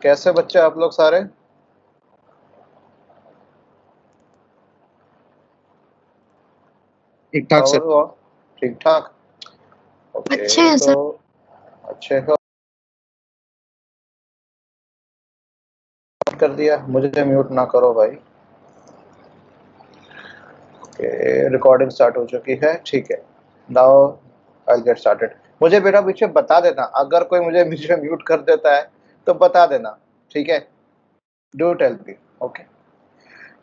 कैसे बच्चे आप लोग सारे? ठीक ठाक सर। और ठीक ठाक। अच्छे ओके हैं तो सर। अच्छे को कर दिया, मुझे म्यूट ना करो भाई। ओके, रिकॉर्डिंग स्टार्ट हो चुकी है, ठीक है। Now I get started. मुझे बेटा पीछे बता देना, अगर कोई मुझे पीछे म्यूट कर देता है तो बता देना, ठीक है? Do tell me. ओके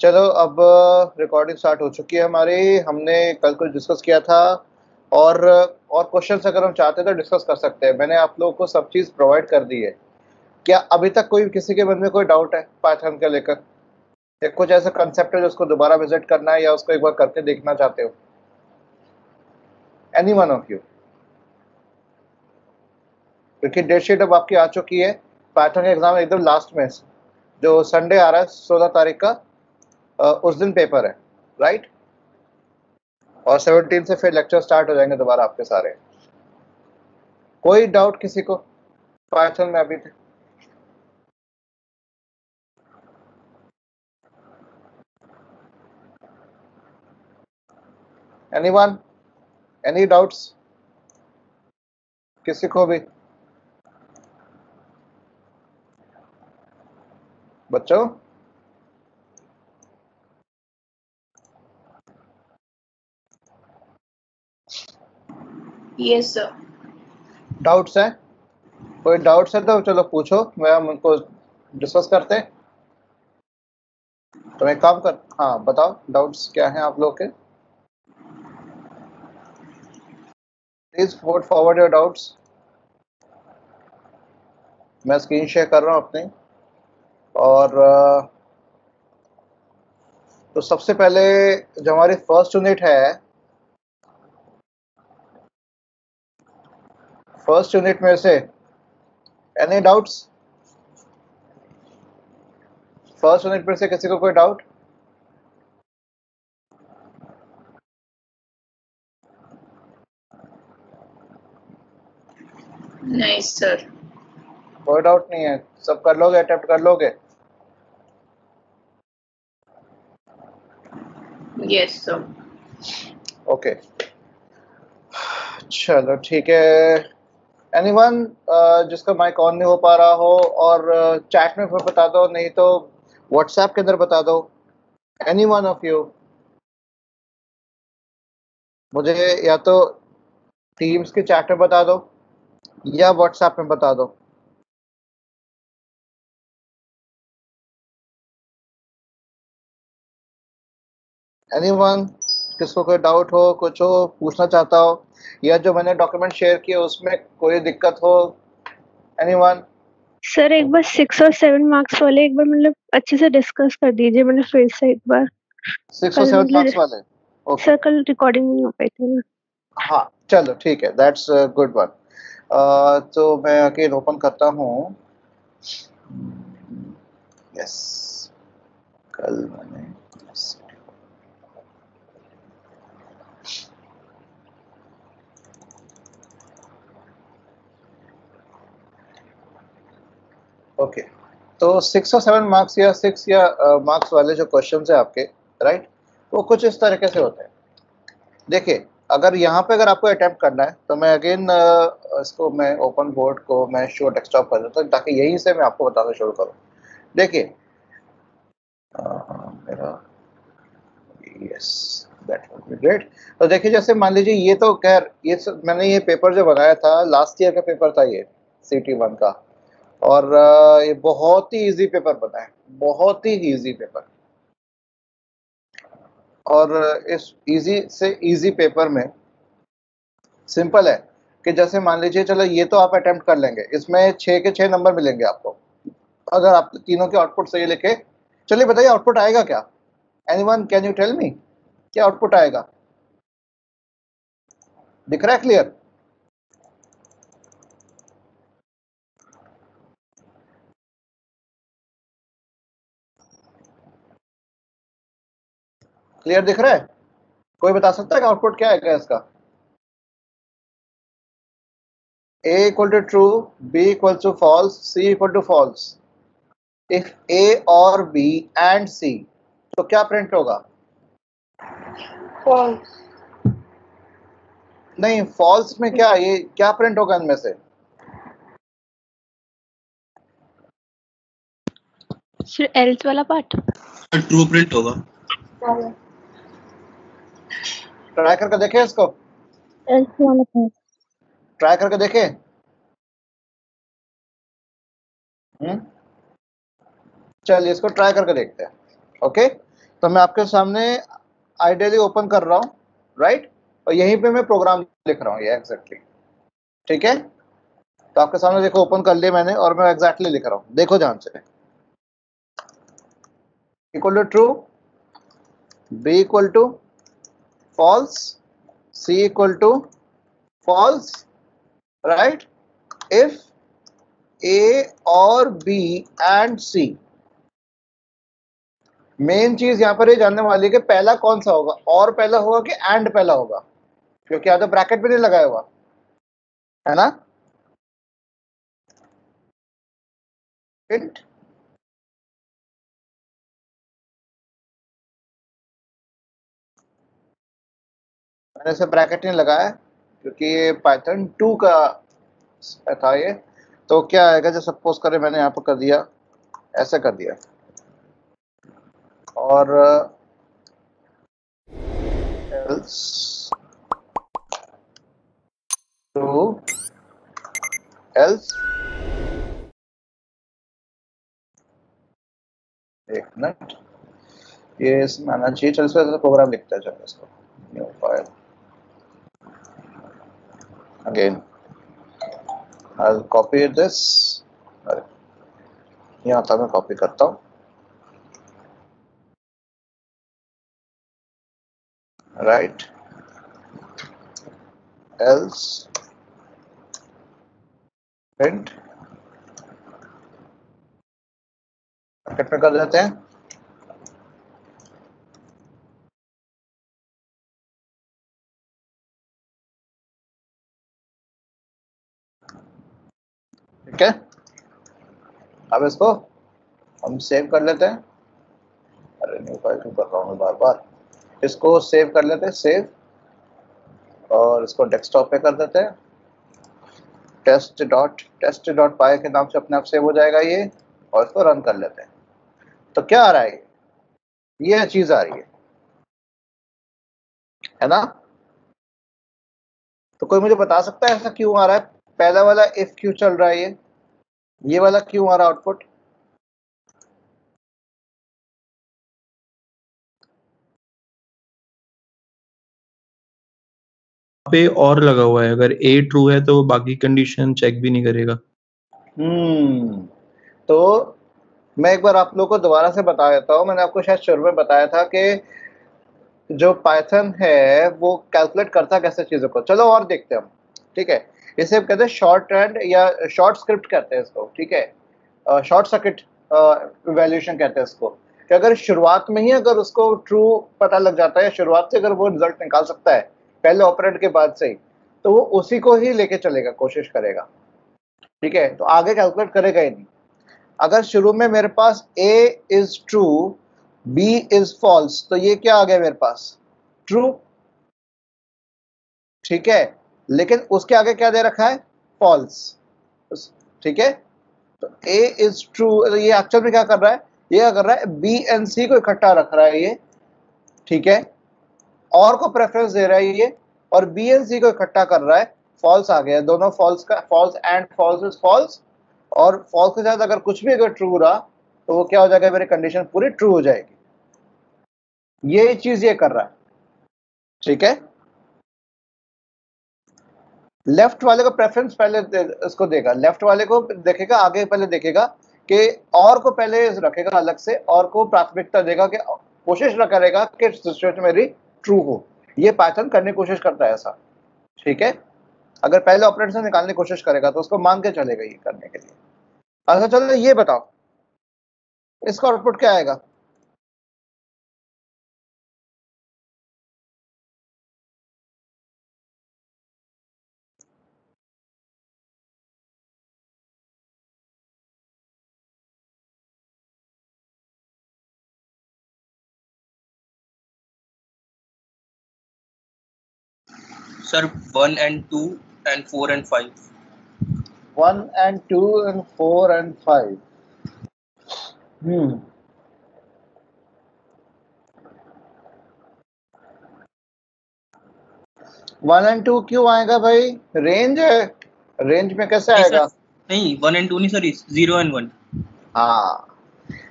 चलो, अब रिकॉर्डिंग स्टार्ट हो चुकी है हमारी। हमने कल कुछ डिस्कस किया था, और क्वेश्चंस अगर हम चाहते हैं तो डिस्कस कर सकते हैं। मैंने आप लोगों को सब चीज़ प्रोवाइड कर दी है। क्या अभी तक कोई किसी के मन में कोई डाउट है पाइथन के लेकर, या कुछ ऐसा कंसेप्ट है जो उसको दोबारा विजिट करना है या उसको एक बार करके देखना चाहते हो? Any one of you? क्योंकि डेट शीट अब आपकी आ चुकी है। पाइथन का एग्जाम एकदम लास्ट में, जो संडे आ रहा है 16 तारीख का, उस दिन पेपर है, राइट? और 17 से फिर लेक्चर स्टार्ट हो जाएंगे दोबारा आपके सारे। कोई डाउट किसी को पाइथन में अभी तक? एनीवन? एनी डाउट्स किसी को भी? बच्चों यस सर। डाउट्स हैं? कोई डाउट्स है तो चलो पूछो, मैं हम उनको डिस्कस करते हैं। तो एक काम कर, हाँ बताओ डाउट्स क्या हैं आप लोग के? Please put forward your doubts. मैं स्क्रीन शेयर कर रहा हूँ अपनी। और तो सबसे पहले जो हमारी फर्स्ट यूनिट है, फर्स्ट यूनिट में से एनी डाउट्स? फर्स्ट यूनिट में से किसी को कोई डाउट? नहीं सर। कोई डाउट नहीं है? सब कर लोगे, अटेम्प्ट कर लोगे? Yes sir. ओके चलो ठीक है। एनीवन जिसका माइक ऑन नहीं हो पा रहा हो, और चैट में फिर बता दो, नहीं तो व्हाट्सएप के अंदर बता दो। Any one of you? मुझे या तो टीम्स के चैट में बता दो या व्हाट्सएप में बता दो। एनीवन किसको कोई डाउट हो, कुछ हो पूछना चाहता हो, या जो मैंने डॉक्यूमेंट शेयर किए उसमें कोई दिक्कत हो? एनीवन? सर एक बार 6 और 7 मार्क्स वाले एक बार मतलब अच्छे से डिस्कस कर दीजिए, मतलब फिर से एक बार। 6 और 7 मार्क्स वाले? ओके सर कल रिकॉर्डिंग नहीं हो पाई थी ना। हाँ चलो ठीक है, दैट्स गुड वन। तो मैं अगेन ओपन करता हूँ। यस, कल मैंने ओके तो 6 और 7 मार्क्स या 6 या मार्क्स वाले जो क्वेश्चन है आपके, राइट, वो कुछ इस तरीके से होते हैं। देखिए, अगर यहाँ पे अगर आपको अटेम्प्ट करना है तो मैं अगेन इसको मैं ओपन बोर्ड को मैं शो डेस्कटॉप कर देता हूँ ताकि यहीं से मैं आपको बताना शुरू करूँ। देखिए मेरा yes, that would be great. तो देखिए, जैसे मान लीजिए ये तो खैर मैंने ये पेपर जो बनाया था लास्ट ईयर का पेपर था, ये CT1 का, और ये बहुत ही इजी पेपर बना है, बहुत ही इजी पेपर। और इस इजी से इजी पेपर में सिंपल है कि जैसे मान लीजिए, चलो ये तो आप अटेम्प्ट कर लेंगे, इसमें 6 के 6 नंबर मिलेंगे आपको अगर आप तीनों के आउटपुट सही लिखे। चलिए बताइए आउटपुट आएगा क्या? Anyone can you tell me क्या आउटपुट आएगा? दिख रहा है क्लियर? क्लियर दिख रहा है? कोई बता सकता है कि आउटपुट क्या आएगा इसका? A equal to true, B equal to false, C equal to false. If A और बी एंड सी, तो क्या प्रिंट होगा? false, नहीं, फॉल्स में क्या, ये क्या प्रिंट होगा इनमें से? सिर्फ एल्स वाला पार्ट। ट्रू प्रिंट होगा। ट्राई करके देखें इसको, एल्स वाला पार्ट। ट्राई करके देखें। चलिए इसको ट्राई करके देखते हैं। ओके, तो मैं आपके सामने आइडियली ओपन कर रहा हूँ, राइट, और यहीं पे मैं प्रोग्राम लिख रहा हूँ ये एग्जैक्टली, ठीक है। तो आपके सामने देखो ओपन कर लिया मैंने, और मैं एग्जैक्टली लिख रहा हूँ, देखो ध्यान से। Equal to true, B equal to false, C equal to false, right, if A और बी एंड सी। मेन चीज यहां पर ये जानने वाली है कि पहला कौन सा होगा, और पहला होगा कि एंड पहला होगा, क्योंकि यहाँ तो ब्रैकेट भी नहीं लगाया हुआ है ना। Hint? मैंने इसे ब्रैकेट नहीं लगाया क्योंकि ये पाइथन 2 का था ये। तो क्या आएगा, जो सपोज करें मैंने यहाँ पर कर दिया, ऐसे कर दिया, और else true, else, एक मिनट, ये इसमें आना चाहिए। चल इसमें प्रोग्राम लिखते हैं, चलो इसको new file again, I'll copy this, अरे यहाँ था, मैं कॉपी करता हूँ, राइट, else print, ब्रैकेट में कर देते हैं, ठीक है। अब इसको हम सेव कर लेते हैं। अरे न्यू फाइल क्यों कर रहा हूँ मैं बार बार, इसको सेव कर लेते हैं, सेव, और इसको डेस्कटॉप पे कर देते हैं। टेस्ट डॉट पाई के नाम से अपने आप सेव हो जाएगा ये, और इसको रन कर लेते हैं। तो क्या आ रहा है, ये चीज आ रही है ना। तो कोई मुझे बता सकता है ऐसा क्यों आ रहा है? पहला वाला इफ क्यों चल रहा है, ये वाला क्यों आ रहा है आउटपुट? पे और लगा हुआ है, अगर ए ट्रू है तो बाकी कंडीशन चेक भी नहीं करेगा। तो मैं एक बार आप लोगों को दोबारा से बता देता हूँ। मैंने आपको शायद शुरू में बताया था कि जो पाइथन है वो कैलकुलेट करता कैसे चीज़ों को। चलो और देखते हैं हम, ठीक है। इसे कहते हैं शॉर्ट हैंड या शॉर्ट स्क्रिप्ट कहते हैं इसको, ठीक है। शॉर्ट सर्किट वैल्यूएशन कहते हैं इसको, कि अगर शुरुआत में ही अगर उसको ट्रू पता लग जाता है, शुरुआत से अगर वो रिजल्ट निकाल सकता है पहले ऑपरेंड के बाद से ही, तो वो उसी को ही लेके चलेगा, कोशिश करेगा, ठीक है। तो आगे कैलकुलेट करेगा ही नहीं। अगर शुरू में मेरे पास a is true, b is false, तो ये क्या आ गया मेरे पास, ट्रू, ठीक है। लेकिन उसके आगे क्या दे रखा है, फॉल्स, ठीक है। तो a इज ट्रू, ये एक्चुअल में क्या कर रहा है, ये क्या कर रहा है, b एंड c को इकट्ठा रख रहा है ये, ठीक है। और को प्रेफरेंस दे रहा है ये, और b एंड c को इकट्ठा कर रहा है। फॉल्स आ गया, दोनों फॉल्स का, false and false is false, और फॉल्स के साथ अगर कुछ भी अगर ट्रू रहा तो वो क्या हो जाएगा, मेरी कंडीशन पूरी ट्रू हो जाएगी। ये चीज ये कर रहा है, ठीक है। लेफ्ट वाले को प्रेफरेंस पहले इसको देगा, लेफ्ट वाले को देखेगा, आगे पहले देखेगा कि और को पहले रखेगा अलग से, और को प्राथमिकता देगा, कि कोशिश न करेगा कि सिचुएशन मेरी ट्रू हो। ये पाइथन करने की कोशिश करता है ऐसा, ठीक है। अगर पहले ऑपरेटर निकालने की कोशिश करेगा तो उसको मान के चलेगा ये करने के लिए। अच्छा चलो ये बताओ, इसका आउटपुट क्या आएगा? Sir, 1 and 2 and 4 and 5. 1 and 2 and 4 and 5. 1 and 2 क्यों आएगा भाई? रेंज है, रेंज में कैसे आएगा? नहीं 1 and 2 नहीं सर, 0 and 1. हाँ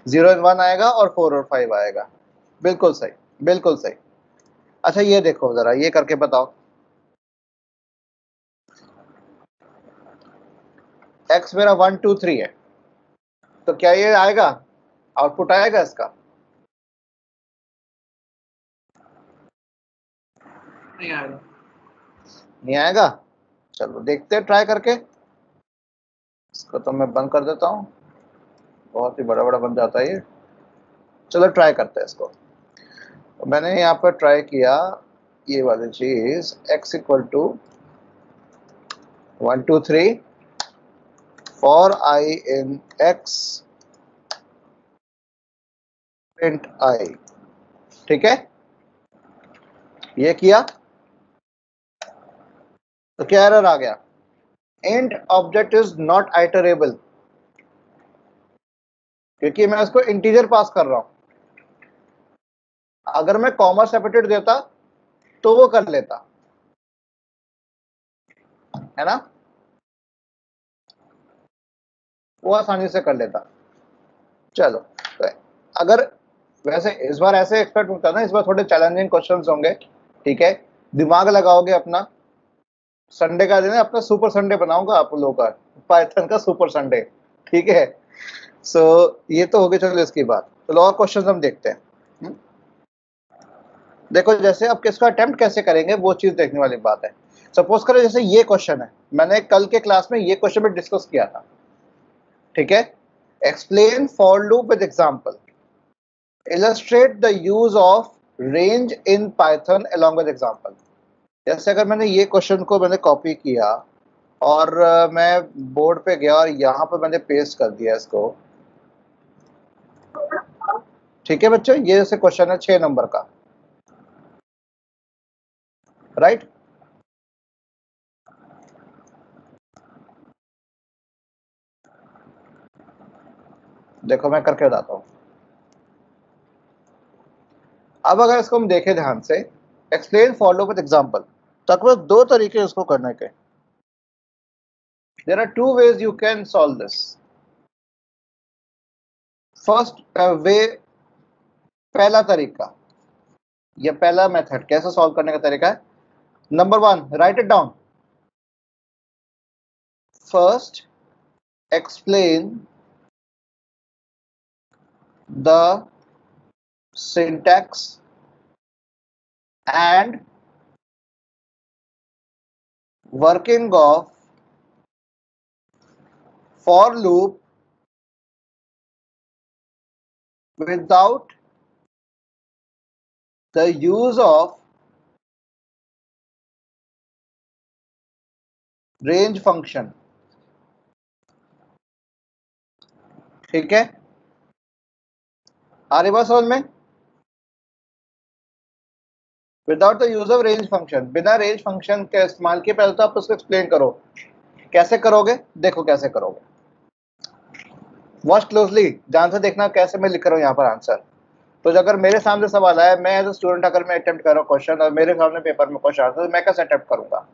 0 and 1 आएगा और 4 और 5 आएगा। बिल्कुल सही, बिल्कुल सही। अच्छा ये देखो जरा, ये करके बताओ। x मेरा 1 2 3 है, तो क्या ये आएगा, आउटपुट आएगा इसका? नहीं आएगा। नहीं आएगा। चलो देखते हैं ट्राई करके। इसको तो मैं बंद कर देता हूँ, बहुत ही बड़ा बड़ा बन जाता है ये। चलो ट्राई करते हैं इसको। तो मैंने यहाँ पर ट्राई किया ये वाली चीज, x equal to 1 2 3 for I in x print I, ठीक है। ये किया तो क्या एरर आ गया? int object is not iterable, क्योंकि मैं उसको इंटीजर पास कर रहा हूं। अगर मैं कॉमा सेपरेटेड देता तो वो कर लेता, है ना, वो आसानी से कर लेता। चलो तो अगर वैसे इस बार ऐसे एक्सपेक्ट होता ना, इस बार थोड़े चैलेंजिंग क्वेश्चंस होंगे, ठीक है। दिमाग लगाओगे अपना। संडे का दिन है, अपना सुपर संडे बनाऊंगा आप लोगों का, पाइथन का सुपर संडे, ठीक है। सो ये तो हो गई, चलो इसकी बात। चलो और क्वेश्चंस हम देखते हैं। देखो जैसे अब किसका अटेम्प्ट कैसे करेंगे वो चीज देखने वाली बात है। सपोज करो जैसे ये क्वेश्चन है, मैंने कल के क्लास में ये क्वेश्चन भी डिस्कस किया था, ठीक है। Explain for loop with example, illustrate the use of range in Python along with example. जैसे अगर मैंने ये क्वेश्चन को मैंने कॉपी किया और मैं बोर्ड पे गया और यहाँ पे मैंने पेस्ट कर दिया इसको, ठीक है बच्चों। ये जैसे क्वेश्चन है 6 नंबर का, राइट। देखो मैं करके बताता हूं। अब अगर इसको हम देखें ध्यान से, एक्सप्लेन फॉलो विद एग्जांपल, तकरीबन 2 तरीके इसको करने के। There are 2 ways you can solve this. First way, पहला तरीका या पहला मेथड कैसे सॉल्व करने का तरीका है। Number 1, right it down. First explain the syntax and working of for loop without the use of range function, ठीक है। आ रही बात समझ में? Without the use of range function, बिना रेंज फंक्शन के इस्तेमाल किए। पहले तो आप उसको एक्सप्लेन करो, कैसे करोगे देखो कैसे करोगे। वॉच क्लोजली, ध्यान से देखना कैसे मैं लिख रहा हूँ यहाँ पर आंसर। तो अगर मेरे सामने सवाल आया, मैं एज अ स्टूडेंट अगर मैं अटेम्प्ट कर रहा हूँ क्वेश्चन और मेरे सामने पेपर में क्वेश्चन आता है, तो मैं कैसे अटेम्प्ट करूंगा?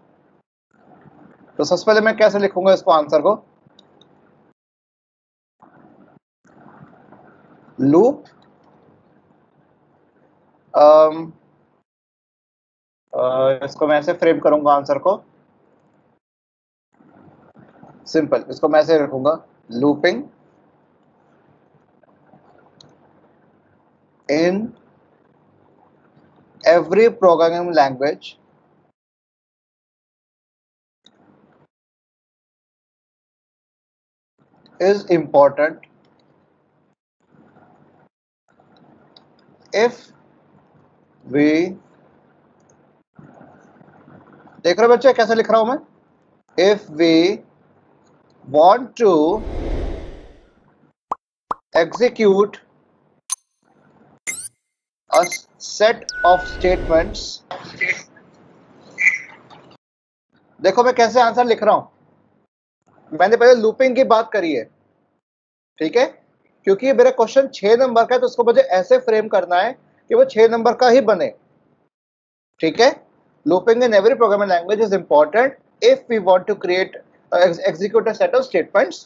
तो सबसे पहले मैं कैसे लिखूंगा इसको आंसर को, लूप इसको मैं ऐसे फ्रेम करूंगा आंसर को, सिंपल। इसको मैं ऐसे रखूंगा, looping in every programming language is important if we, देख रहे हो बच्चे कैसे लिख रहा हूं मैं, if we want to execute a set of statements देखो मैं कैसे आंसर लिख रहा हूं, मैंने पहले लूपिंग की बात करी है, ठीक है, क्योंकि मेरा क्वेश्चन 6 नंबर का है तो उसको मुझे ऐसे फ्रेम करना है कि वो 6 नंबर का ही बने, ठीक है। Looping in every programming language is important if we want to create execute a set of statements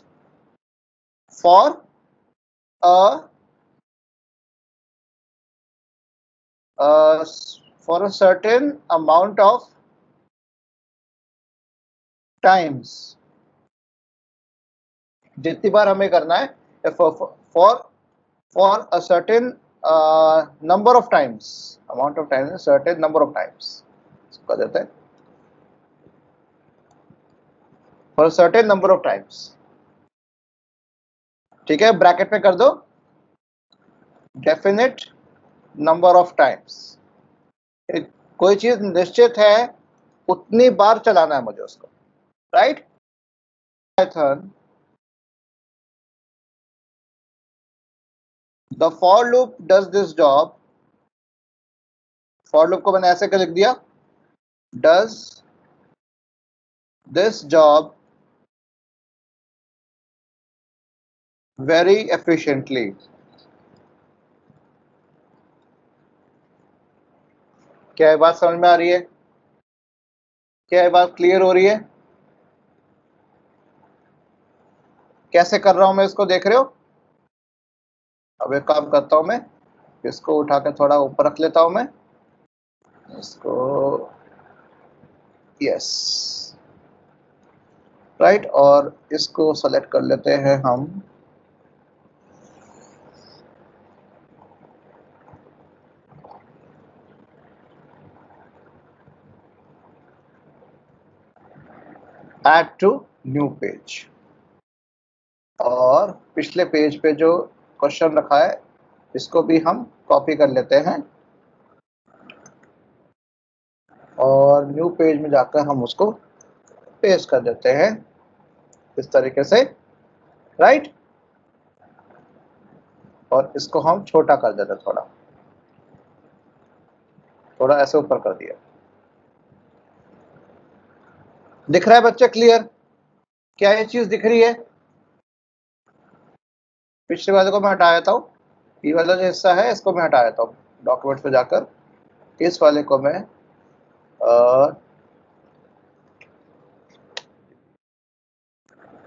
for a for a certain amount of times, जितनी बार हमें करना है for a certain number of times, amount of times, certain number of times कर देते हैं, for a certain number of times, ठीक है। Bracket में कर दो डेफिनेट नंबर ऑफ टाइम्स, कोई चीज निश्चित है उतनी बार चलाना है मुझे उसको, right. Python the for loop does this job, for loop को मैंने ऐसे कर लिख दिया, does this job very efficiently. क्या ये बात समझ में आ रही है? क्या ये बात क्लियर हो रही है? कैसे कर रहा हूं मैं इसको, देख रहे हो? अब एक काम करता हूं मैं, इसको उठा कर थोड़ा ऊपर रख लेता हूं मैं इसको, यस राइट, और इसको सेलेक्ट कर लेते हैं हम, ऐड टू न्यू पेज, और पिछले पेज पे जो क्वेश्चन रखा है इसको भी हम कॉपी कर लेते हैं और न्यू पेज में जाकर हम उसको पेस्ट कर देते हैं इस तरीके से, राइट। और इसको हम छोटा कर देते हैं, थोड़ा थोड़ा ऐसे ऊपर कर दिया। दिख रहा है बच्चे, क्लियर? क्या ये चीज दिख रही है? पिछले वाले को मैं हटा देता हूँ, ये वाला जो हिस्सा है इसको मैं हटा देता हूँ, डॉक्यूमेंट पे जाकर इस वाले को मैं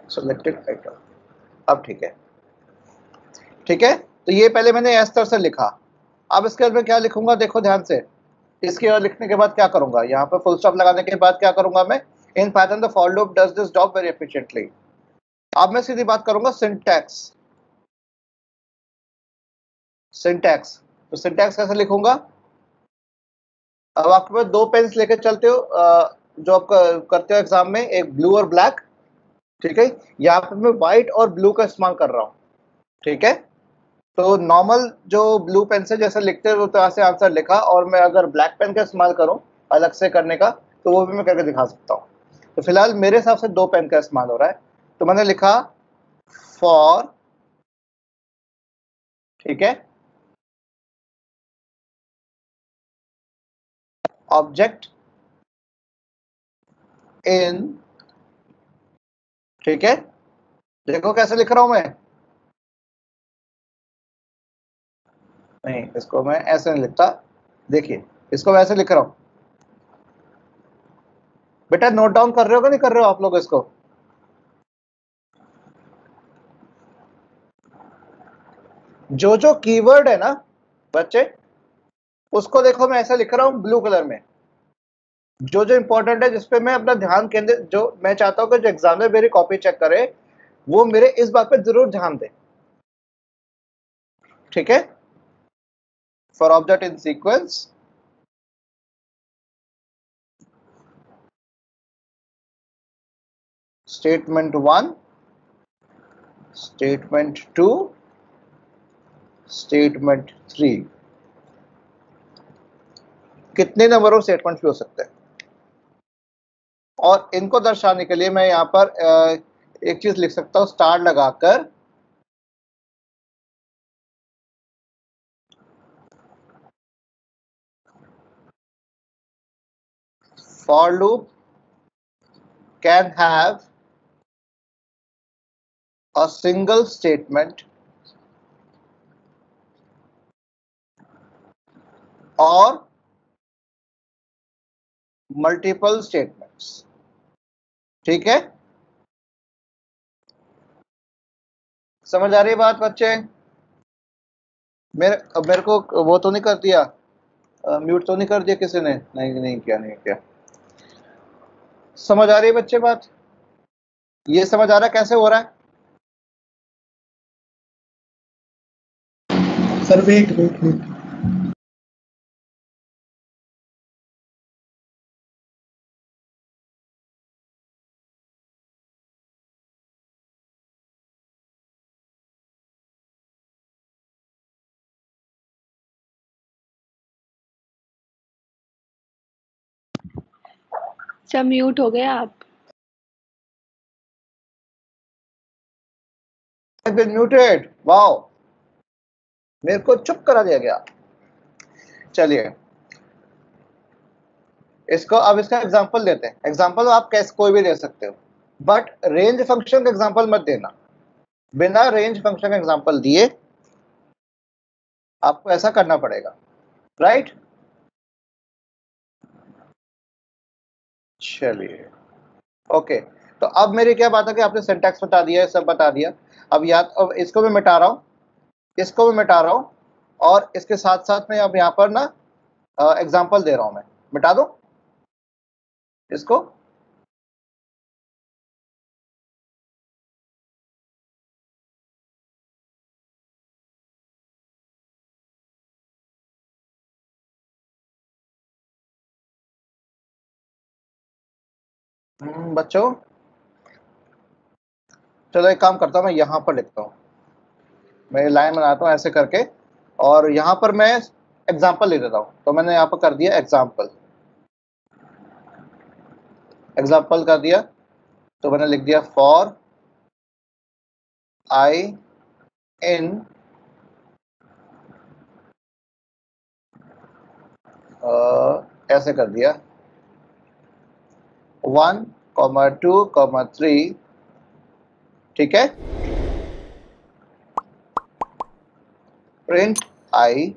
सेलेक्टेड आइटम, अब ठीक है, ठीक है। तो ये पहले मैंने इस तरह से लिखा, अब इसके बाद मैं क्या लिखूंगा, देखो ध्यान से, इसके बाद लिखने के बाद क्या करूंगा, यहाँ पे फुल स्टॉप लगाने के बाद क्या करूंगा मैं, in Python the for loop does this job very efficiently. अब मैं सीधी बात करूंगा सिंटैक्स, सिंटैक्स, तो सिंटैक्स कैसे लिखूंगा, अब आपके पास दो पेन्स लेकर चलते हो जो आप करते हो एग्जाम में, एक ब्लू और ब्लैक, ठीक है। यहाँ पे मैं व्हाइट और ब्लू का इस्तेमाल कर रहा हूँ, ठीक है। तो नॉर्मल जो ब्लू पेन से जैसे लिखते हो तो ऐसे आंसर लिखा, और मैं अगर ब्लैक पेन का इस्तेमाल करूं अलग से करने का तो वो भी मैं करके दिखा सकता हूं। तो फिलहाल मेरे हिसाब से दो पेन का इस्तेमाल हो रहा है, तो मैंने लिखा फॉर, ठीक है, ऑब्जेक्ट इन, ठीक है। देखो कैसे लिख रहा हूं मैं, नहीं इसको मैं ऐसे नहीं लिखता, देखिए इसको वैसे लिख रहा हूं। बेटा नोट डाउन कर रहे हो कि नहीं कर रहे हो आप लोग इसको? जो जो कीवर्ड है ना बच्चे, उसको देखो मैं ऐसा लिख रहा हूं ब्लू कलर में, जो जो इंपॉर्टेंट है जिसपे मैं अपना ध्यान केंद्रित, जो मैं चाहता हूं कि जो एग्जाम में मेरी कॉपी चेक करे वो मेरे इस बात पे जरूर ध्यान दे, ठीक है। For object in sequence, statement 1, statement 2, statement 3, कितने नंबर ऑफ स्टेटमेंट्स भी हो सकते हैं। और इनको दर्शाने के लिए मैं यहाँ पर एक चीज लिख सकता हूँ स्टार लगाकर, for loop can have a single statement or multiple statements. ठीक है, समझ आ रही है बात बच्चे? मेरे को वो तो नहीं कर दिया, म्यूट तो नहीं कर दिया किसी ने? नहीं किया। समझ आ रही है बच्चे बात? ये समझ आ रहा है कैसे हो रहा है? Sir wait. सर म्यूट हो गए आप। I've been muted. वाओ, मेरे को चुप करा दिया गया। चलिए इसको अब इसका एग्जांपल देते हैं। एग्जांपल आप कैसे कोई भी दे सकते हो, बट रेंज फंक्शन का एग्जांपल मत देना। बिना रेंज फंक्शन का एग्जांपल दिए आपको ऐसा करना पड़ेगा, राइट? चलिए ओके, तो अब मेरी क्या बात है कि आपने सिंटैक्स बता दिया है, सब बता दिया। अब अब इसको मैं मिटा रहा हूं, इसको भी मिटा रहा हूं, और इसके साथ साथ में अब यहां पर ना एग्जांपल दे रहा हूं। मैं मिटा दूं इसको? बच्चों चलो एक काम करता हूं, मैं यहां पर लिखता हूं, मैं लाइन बनाता हूं ऐसे करके, और यहां पर मैं एग्जांपल ले देता हूं। तो मैंने यहां पर कर दिया एग्जांपल कर दिया। तो मैंने लिख दिया फॉर आई इन ऐसे कर दिया 1, 2, 3, ठीक है, प्रिंट आई,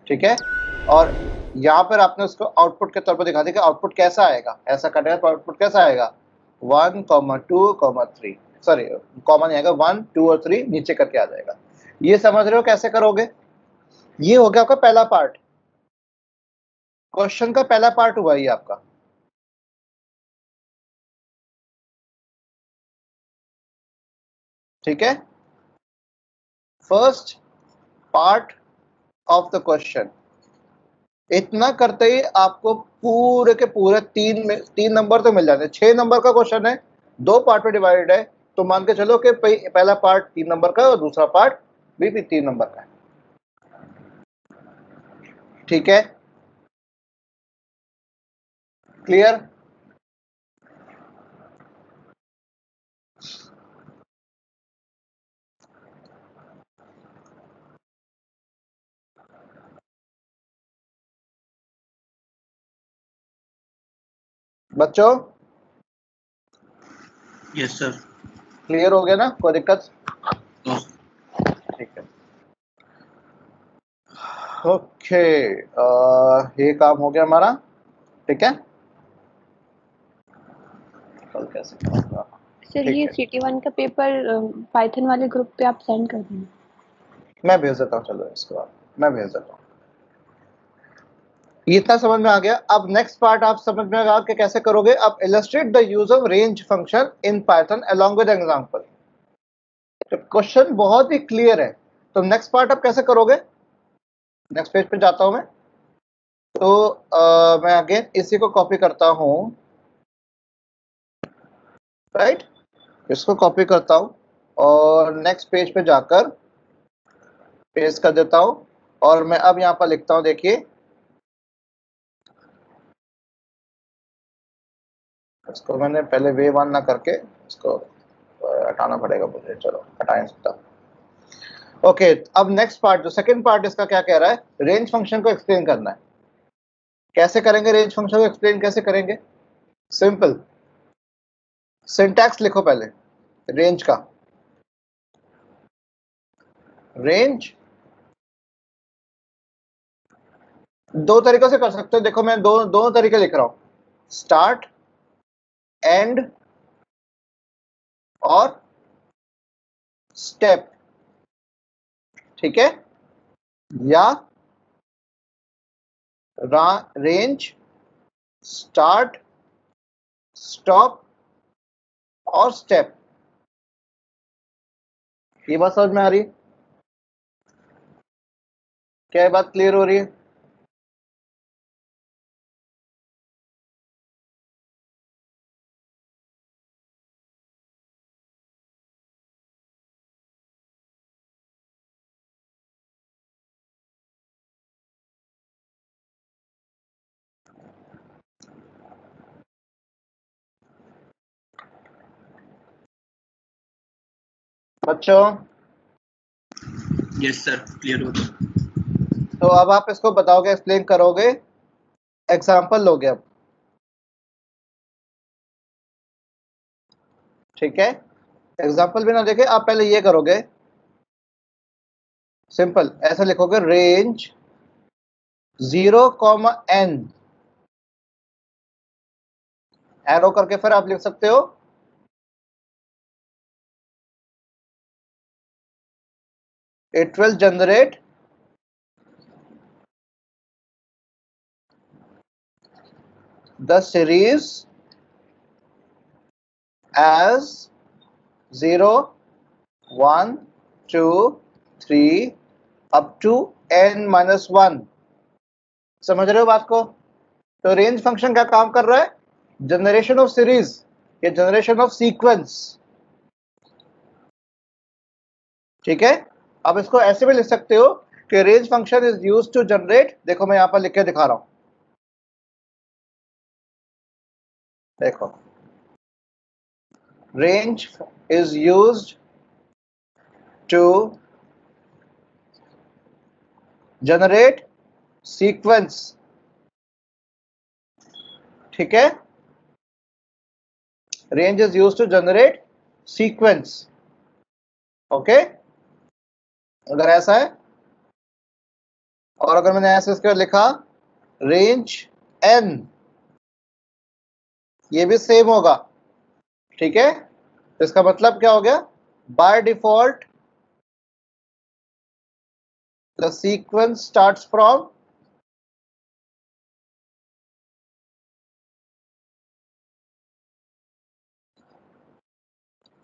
ठीक है। और यहां पर आपने उसको आउटपुट के तौर पर दिखा दिया कि आउटपुट कैसा आएगा। ऐसा करने का आउटपुट कैसा आएगा? 1, 2, 3, सॉरी कॉमन आएगा, 1, 2 और 3 नीचे करके आ जाएगा। ये समझ रहे हो कैसे करोगे? ये हो गया आपका पहला पार्ट, क्वेश्चन का पहला पार्ट हुआ ये आपका। ठीक है, first part of the question. इतना करते ही आपको पूरे के पूरे तीन नंबर तो मिल जाते हैं। 6 नंबर का क्वेश्चन है, 2 पार्ट में डिवाइडेड है, तो मान के चलो कि पहला पार्ट 3 नंबर का और दूसरा पार्ट भी 3 नंबर का है। ठीक है, क्लियर? बच्चों यस सर। क्लियर हो गया ना? कोई दिक्कत? ठीक है, ओके, ये काम हो गया हमारा। ठीक है, कल कैसे होगा? सर ये CT1 का पेपर पाइथन वाले ग्रुप पे आप सेंड कर देना। मैं भेज देता हूँ, चलो इसके बाद मैं भेज देता हूँ। इतना समझ में आ गया। अब नेक्स्ट पार्ट आप समझ में आ कि कैसे करोगे। अब illustrate the use of range function in Python along with example. Question बहुत ही क्लियर है, तो नेक्स्ट पार्ट आप कैसे करोगे? नेक्स्ट पेज पे जाता हूं मैं, तो मैं अगेन इसी को कॉपी करता हूं, राइट? इसको कॉपी करता हूं और नेक्स्ट पेज पे जाकर पेस्ट कर देता हूं, और मैं अब यहां पर लिखता हूं, देखिए इसको मैंने पहले वे 1 ना करके इसको हटाना पड़ेगा मुझे, चलो हटा नहीं सकता। ओके, अब नेक्स्ट पार्ट, जो सेकंड पार्ट इसका क्या कह रहा है? रेंज फंक्शन को एक्सप्लेन करना है। कैसे करेंगे रेंज फंक्शन को एक्सप्लेन? कैसे करेंगे? सिंपल, सिंटैक्स लिखो पहले रेंज का। रेंज दो तरीकों से कर सकते हो, देखो मैं दोनों तरीके लिख रहा हूं, स्टार्ट, एंड और स्टेप, ठीक है, या रेंज, स्टार्ट, स्टॉप और स्टेप। ये बात समझ में आ रही है? क्या ये बात क्लियर हो रही है? बच्चों यस सर, क्लियर हो गया। तो अब आप इसको बताओगे, एक्सप्लेन करोगे, एग्जाम्पल लोगे अब, ठीक है? एग्जाम्पल भी ना देखे, आप पहले ये करोगे, सिंपल ऐसा लिखोगे, रेंज 0,n, एरो करके फिर आप लिख सकते हो it will generate the series as 0, 1, 2, 3 up to n-1। समझ रहे हो बात को? तो रेंज फंक्शन क्या काम कर रहा है? जनरेशन ऑफ सीरीज या जनरेशन ऑफ सीक्वेंस, ठीक है? अब इसको ऐसे भी लिख सकते हो कि range function is used to generate, देखो मैं यहां पर लिख के दिखा रहा हूं, देखो, range is used to generate sequence, ठीक है? Range is used to generate sequence, okay? अगर ऐसा है, और अगर मैंने ऐसे इसके बाद लिखा रेंज n, ये भी सेम होगा, ठीक है? तो इसका मतलब क्या हो गया? By default the sequence starts from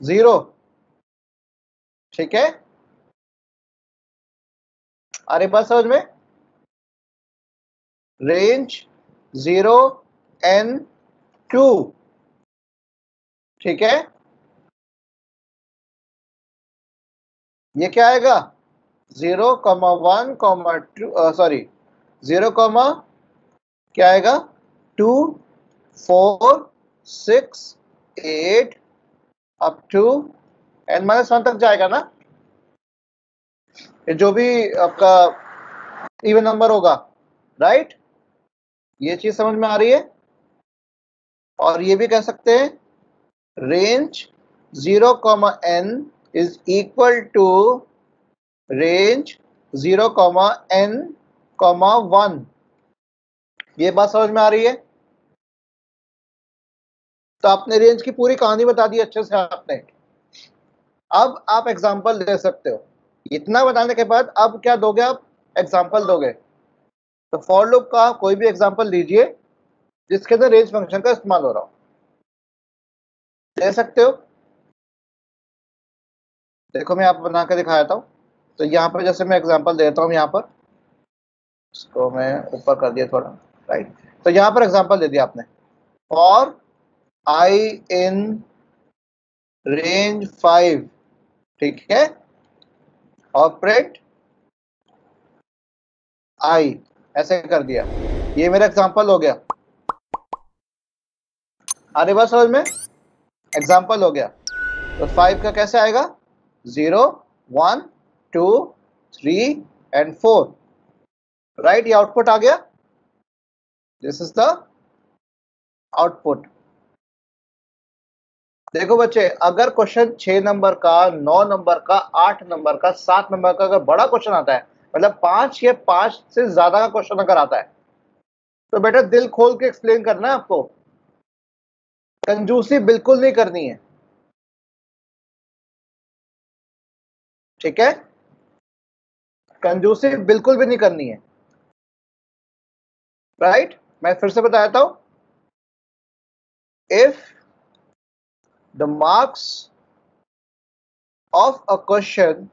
0, ठीक है? अरे बात समझ में? रेंज 0, n, 2, ठीक है? ये क्या आएगा? 0,1, 2, सॉरी 0, क्या आएगा? 2, 4, 6, 8 अप टू n-1 तक जाएगा ना? ये जो भी आपका इवन नंबर होगा, राइट? ये चीज समझ में आ रही है? और ये भी कह सकते हैं range 0, n is equal to range 0, n, 1। ये बात समझ में आ रही है? तो आपने रेंज की पूरी कहानी बता दी अच्छे से आपने। अब आप एग्जाम्पल दे सकते हो। इतना बताने के बाद अब क्या दोगे आप? एग्जाम्पल दोगे। तो फॉर लूप का कोई भी एग्जाम्पल दीजिए जिसके अंदर रेंज फंक्शन का इस्तेमाल हो रहा हो, दे सकते हो। देखो मैं आपको बना के दिखाता हूँ। तो यहाँ पर जैसे मैं एग्जाम्पल देता हूँ, यहाँ पर इसको मैं ऊपर कर दिया थोड़ा, राइट? तो यहाँ पर एग्जाम्पल दे दिया आपने, फॉर i इन रेंज 5, ठीक है, ऑपरेट i, ऐसे कर दिया। ये मेरा एग्जाम्पल हो गया। अरे बात समझ में? एग्जाम्पल हो गया। तो 5 का कैसे आएगा? 0, 1, 2, 3 एंड 4, राइट? ये आउटपुट आ गया। This is the output. देखो बच्चे, अगर क्वेश्चन 6 नंबर का, 9 नंबर का, 8 नंबर का, 7 नंबर का अगर बड़ा क्वेश्चन आता है, मतलब 5 या 5 से ज्यादा का क्वेश्चन अगर आता है, तो बेटा दिल खोल के एक्सप्लेन करना है आपको, कंजूसी बिल्कुल नहीं करनी है, ठीक है? कंजूसी बिल्कुल भी नहीं करनी है, राइट? मैं फिर से बता देता हूं, if the marks of a question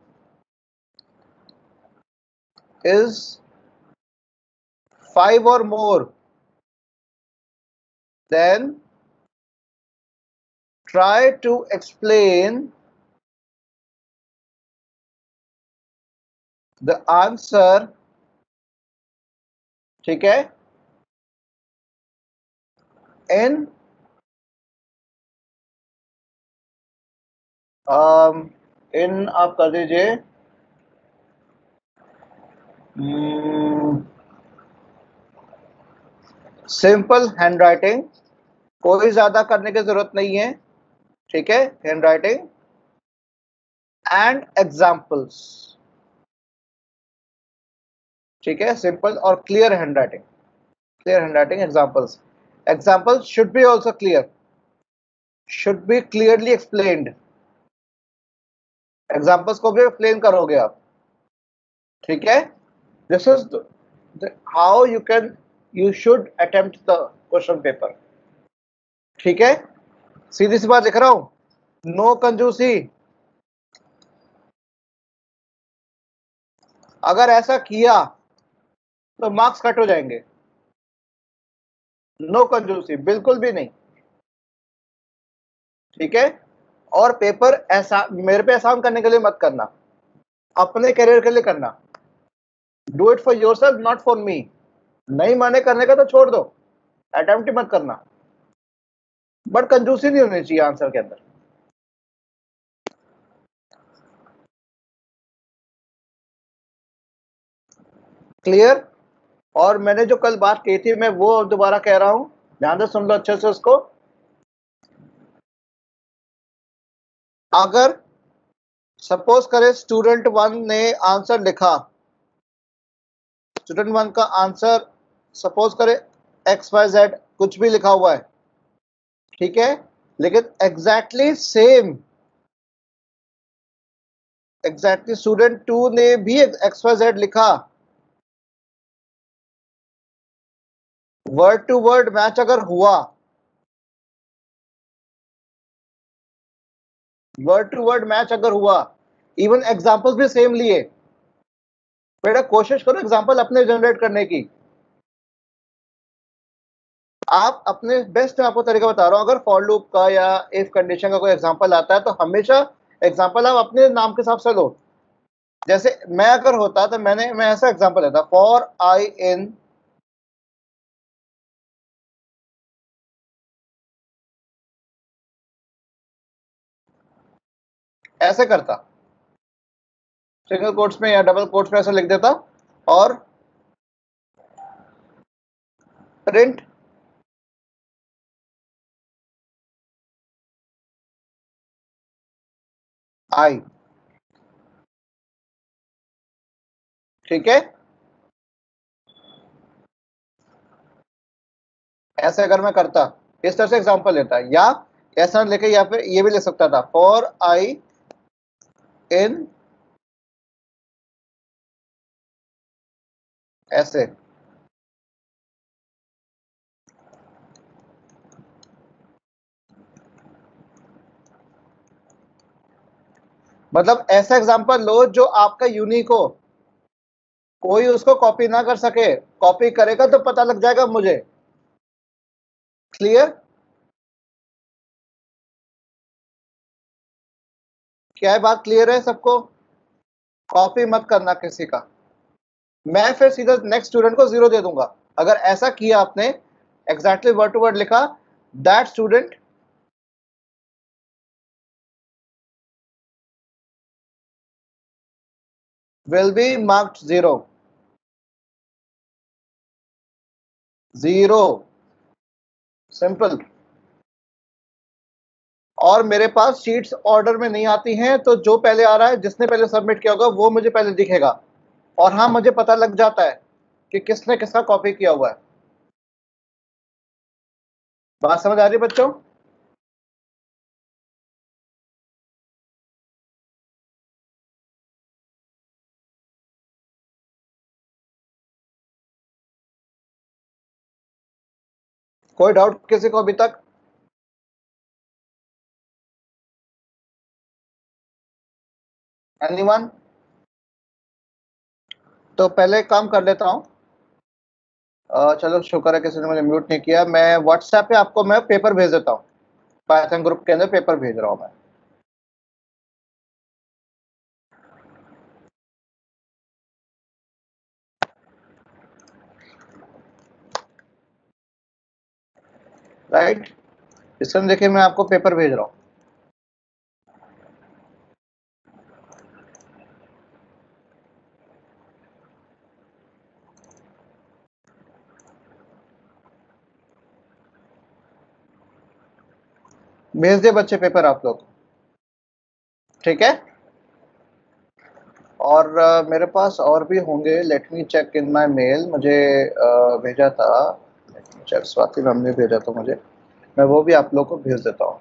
is 5 or more, then try to explain the answer, ठीक है, in आप कर दीजिए सिंपल हैंड राइटिंग, कोई ज्यादा करने की जरूरत नहीं है, ठीक है? हैंड राइटिंग एंड एग्जाम्पल्स, ठीक है? सिंपल और clear hand writing, clear hand writing, examples, examples should be also clear, should be clearly explained, examples को भी एक्सप्लेन करोगे आप, ठीक है? This is how you should attempt the question paper, ठीक है? सीधी सी बात लिख रहा हूं, नो कंजूसी। अगर ऐसा किया तो मार्क्स कट हो जाएंगे, नो कंजूसी बिल्कुल भी नहीं, ठीक है? और पेपर ऐसा मेरे पे एहसान करने के लिए मत करना, अपने करियर के लिए करना, do it for yourself not for me. नहीं माने करने का तो छोड़ दो, अटेम्प्ट ही मत करना, बट कंजूसी नहीं होनी चाहिए आंसर के अंदर, क्लियर? और मैंने जो कल बात कही थी मैं वो दोबारा कह रहा हूं, ध्यान से सुन लो अच्छे से उसको। अगर सपोज करें स्टूडेंट 1 ने आंसर लिखा, स्टूडेंट 1 का आंसर सपोज करें XYZ कुछ भी लिखा हुआ है, ठीक है? लेकिन एग्जैक्टली स्टूडेंट 2 ने भी XYZ लिखा, वर्ड टू वर्ड मैच अगर हुआ, वर्ड टू वर्ड मैच अगर हुआ, इवन एग्जांपल्स भी सेम लिए, बेटा कोशिश करो एग्जांपल अपने जनरेट करने की, आप अपने बेस्ट में आपको तरीका बता रहा हूं। अगर फॉर लूप का या इफ कंडीशन का कोई एग्जांपल आता है तो हमेशा एग्जांपल आप अपने नाम के हिसाब से लो। जैसे मैं अगर होता तो मैं ऐसा एग्जांपल लेता, फॉर आई इन ऐसे करता, सिंगल कोट्स में या डबल कोट्स में ऐसे लिख देता, और प्रिंट आई, ठीक है? ऐसे अगर मैं करता, इस तरह से एग्जांपल लेता, या ऐसा लेके या फिर ये भी ले सकता था, फॉर आई इन ऐसे, मतलब ऐसा एग्जांपल लो जो आपका यूनिक हो, कोई उसको कॉपी ना कर सके, कॉपी करेगा तो पता लग जाएगा मुझे, क्लियर? क्या है बात, क्लियर है सबको? कॉपी मत करना किसी का, मैं फिर सीधा नेक्स्ट स्टूडेंट को 0 दे दूंगा अगर ऐसा किया आपने, एग्जैक्टली वर्ड टू वर्ड लिखा, that student will be marked 0, 0, simple. और मेरे पास शीट्स ऑर्डर में नहीं आती हैं, तो जो पहले आ रहा है, जिसने पहले सबमिट किया होगा वो मुझे पहले दिखेगा, और हाँ मुझे पता लग जाता है कि किसने किसका कॉपी किया हुआ है। बात समझ आ रही है बच्चों? कोई डाउट किसी को अभी तक? एनीवन? तो पहले एक काम कर लेता हूँ, चलो शुक्र है किसी ने मुझे म्यूट नहीं किया। मैं व्हाट्सएप पे आपको मैं पेपर भेज देता हूँ, पाइथन ग्रुप के अंदर पेपर भेज रहा हूँ मैं। राइट, इसमें देखिए मैं आपको पेपर भेज रहा हूँ। भेज दे बच्चे पेपर आप लोग, ठीक है? और मेरे पास और भी होंगे, let me check in my mail. मुझे भेजा था, let me check, Swati ma'am ने भेजा था मुझे, मैं वो भी आप लोग को भेज देता हूँ।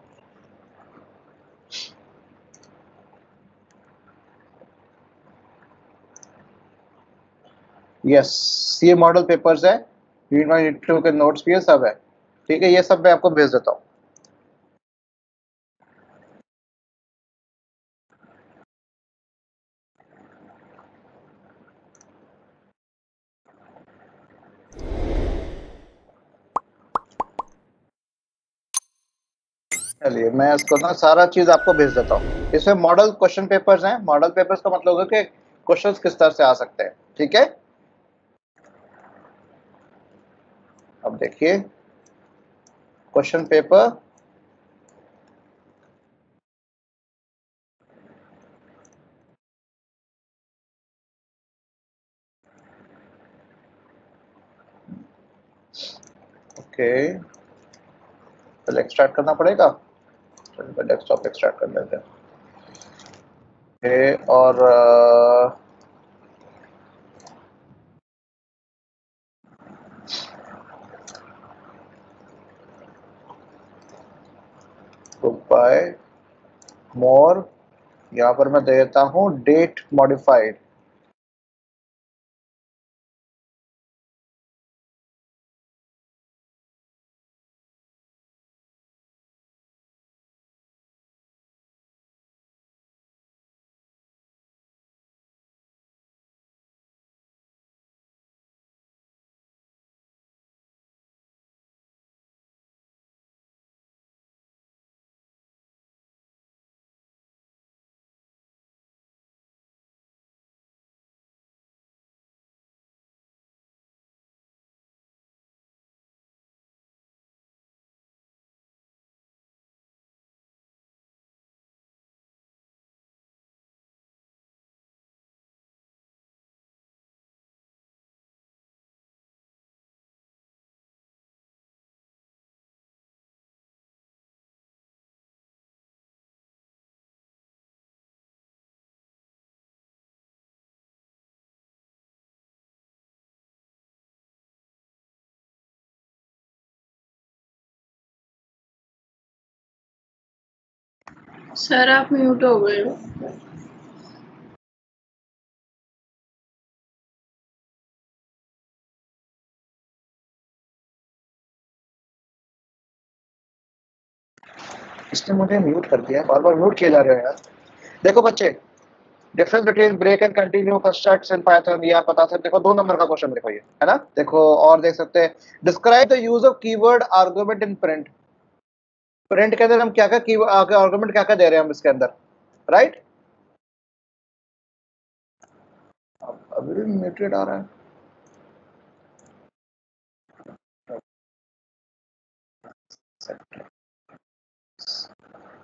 यस, ये मॉडल पेपर्स है, रीड माय इंटरव्यू के नोट्स भी है, सब है, ठीक है? ये सब मैं आपको भेज देता हूँ। चलिए मैं इसको ना सारा चीज आपको भेज देता हूँ। इसमें मॉडल क्वेश्चन पेपर्स हैं। मॉडल पेपर्स का मतलब है कि क्वेश्चंस किस तरह से आ सकते हैं, ठीक है? अब देखिए क्वेश्चन पेपर, ओके, पहले एक्सट्रैक्ट करना पड़ेगा। चलिए डेस्कटॉप एक्सट्रैक्ट कर लेते हैं। ओके, और ग्रुप बाय मोर, यहाँ पर मैं दे देता हूँ डेट मॉडिफाइड। सर आप म्यूट हो गए हो। इसने मुझे म्यूट कर दिया, बार बार म्यूट किए जा रहे हो यार। देखो बच्चे, difference between break and continue constructs in Python, ये आप बता सकते। देखो 2 नंबर का क्वेश्चन देखो ये, है ना? देखो और देख सकते हैं, describe the use of keyword argument in print. Print के अंदर हम क्या क्या की आर्गुमेंट क्या क्या दे रहे हैं हम इसके अंदर, राइट? अभी भी म्यूटेड आ रहा है।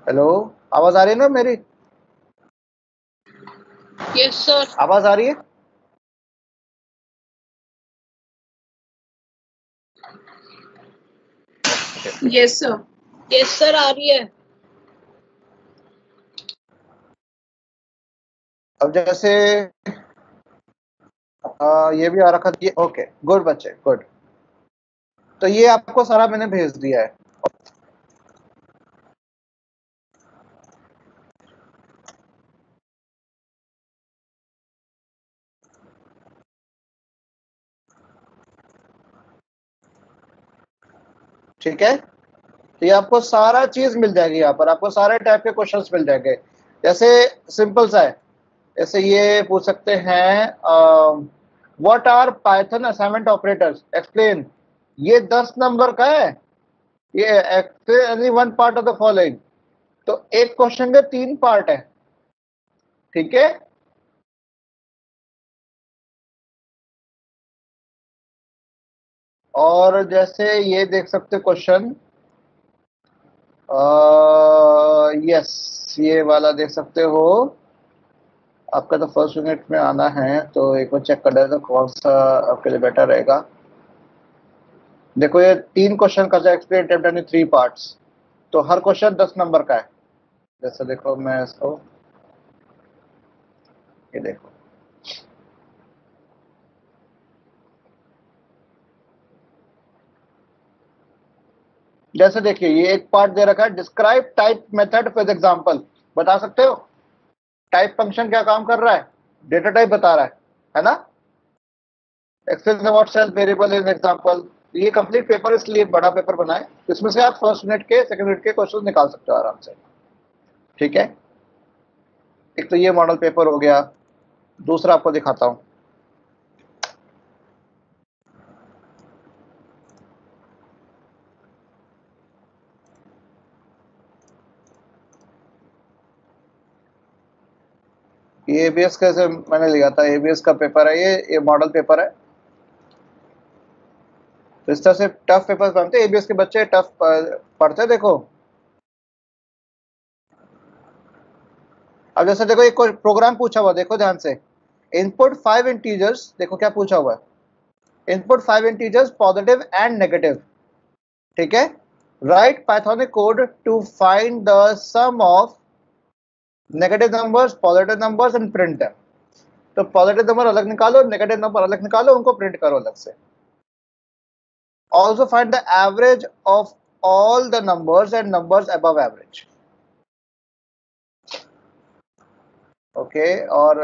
हेलो, आवाज आ रही है ना मेरी? Yes sir. आवाज आ रही है? Yes sir. यस सर आ रही है। अब जैसे ये भी आ रखा ये, ओके गुड बच्चे गुड। तो ये आपको सारा मैंने भेज दिया है। ठीक है, तो ये आपको सारा चीज मिल जाएगी, यहाँ पर आपको सारे टाइप के क्वेश्चंस मिल जाएंगे। जैसे सिंपल सा है, जैसे ये पूछ सकते हैं what are Python assignment operators explain. ये 10 नंबर का है, ये any one part of the following. तो एक क्वेश्चन के 3 पार्ट है, ठीक है। और जैसे ये देख सकते क्वेश्चन, यस ये वाला देख सकते हो। आपका तो फर्स्ट यूनिट में आना है, तो एक बार चेक कर लेना कौन सा आपके लिए बेटर रहेगा। देखो ये 3 क्वेश्चन का एक्सप्लेन अटेम्प्ट इन 3 पार्ट्स, तो हर क्वेश्चन 10 नंबर का है। जैसे देखो मैं इसको, ये देखो जैसे देखिए ये एक पार्ट दे रखा है, describe type method with example. बता सकते हो टाइप फंक्शन क्या काम कर रहा है? डेटा टाइप बता रहा है ना। Explain what self variable in example. ये कंप्लीट पेपर इसलिए बड़ा पेपर बना है, इसमें से आप फर्स्ट यूनिट के सेकंड यूनिट के क्वेश्चन निकाल सकते हो आराम से। ठीक है, एक तो ये मॉडल पेपर हो गया। दूसरा आपको दिखाता हूं, ये एबीएस कैसे मैंने लिया था, एबीएस का पेपर है ये मॉडल पेपर है। तो इस तरह से टफ पेपर बनते हैं, एबीएस के बच्चे टफ पढ़ते हैं। देखो अब जैसे देखो एक प्रोग्राम पूछा हुआ, देखो ध्यान से। इनपुट 5 इंटीजर्स, देखो क्या पूछा हुआ है, input 5 integers positive and negative. ठीक है, write Pythonic code to find the sum of negative numbers positive numbers and print them. तो पॉजिटिव नंबर अलग निकालो, नेगेटिव नंबर अलग निकालो, उनको प्रिंट करो अलग से। Also find the average of all the numbers and numbers above average. Okay और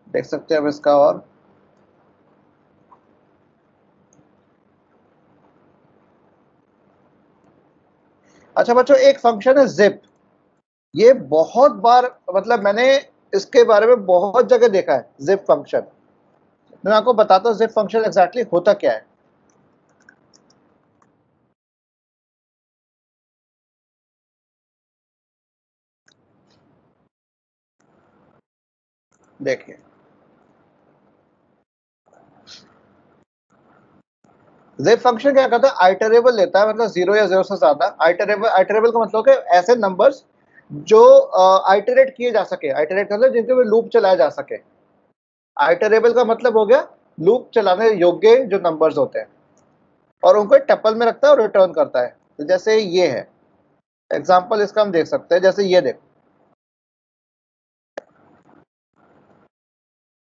देख सकते हैं अब इसका। और अच्छा बच्चों, एक फंक्शन है जिप। ये बहुत बार, मतलब मैंने इसके बारे में बहुत जगह देखा है जिप फंक्शन। मैं आपको बताता हूँ जिप फंक्शन एग्जैक्टली होता क्या है। देखिए जिप फंक्शन क्या करता है, आइटरेबल लेता है, मतलब 0 या 0 से ज्यादा। आइटरेबल का मतलब है ऐसे नंबर्स जो आइटरेट किए जा सके। आइटरेट मतलब जिनके में लूप चलाया जा सके। आइटरेबल का मतलब हो गया लूप चलाने योग्य जो नंबर्स होते हैं, और उनको टपल में रखता है और रिटर्न करता है। तो जैसे ये है एग्जांपल, इसका हम देख सकते हैं। जैसे ये देखो,